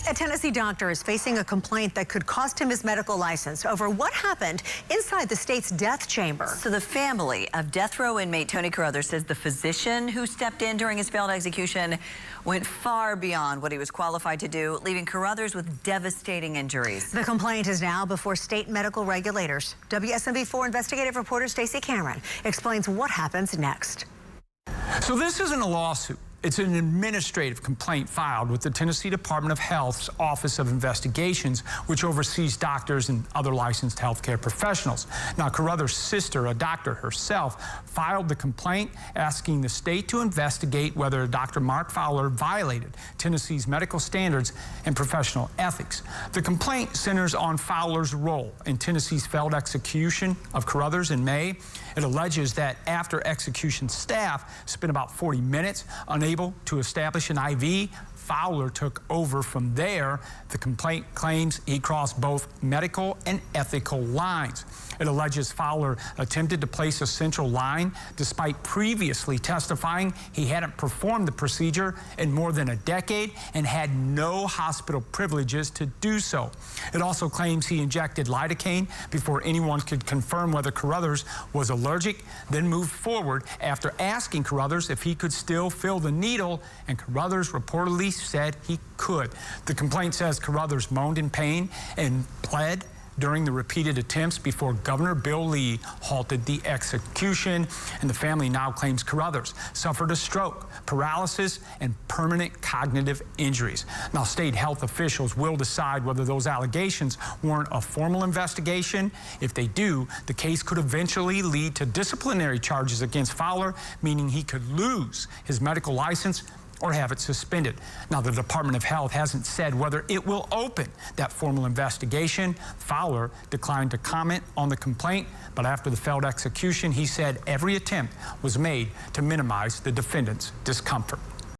A Tennessee doctor is facing a complaint that could cost him his medical license over what happened inside the state's death chamber. So the family of death row inmate Tony Carruthers says the physician who stepped in during his failed execution went far beyond what he was qualified to do, leaving Carruthers with devastating injuries. The complaint is now before state medical regulators. WSMV4 investigative reporter Stacey Cameron explains what happens next. So this isn't a lawsuit. It's an administrative complaint filed with the Tennessee Department of Health's Office of Investigations, which oversees doctors and other licensed healthcare professionals. Now, Carruthers' sister, a doctor herself, filed the complaint asking the state to investigate whether Dr. Mark Fowler violated Tennessee's medical standards and professional ethics. The complaint centers on Fowler's role in Tennessee's failed execution of Carruthers in May. It alleges that after execution staff spent about 40 minutes unable to establish an IV, Fowler took over from there. The complaint claims he crossed both medical and ethical lines. It alleges Fowler attempted to place a central line despite previously testifying he hadn't performed the procedure in more than a decade and had no hospital privileges to do so. It also claims he injected lidocaine before anyone could confirm whether Carruthers was allergic, then moved forward after asking Carruthers if he could still feel the needle, and Carruthers reportedly said he could. The complaint says Carruthers moaned in pain and pled during the repeated attempts before Governor Bill Lee halted the execution, and the family now claims Carruthers suffered a stroke, paralysis, and permanent cognitive injuries. Now, state health officials will decide whether those allegations warrant a formal investigation. If they do, the case could eventually lead to disciplinary charges against Fowler, meaning he could lose his medical license or have it suspended. Now, the Department of Health hasn't said whether it will open that formal investigation. Fowler declined to comment on the complaint, but after the failed execution, he said every attempt was made to minimize the defendant's discomfort.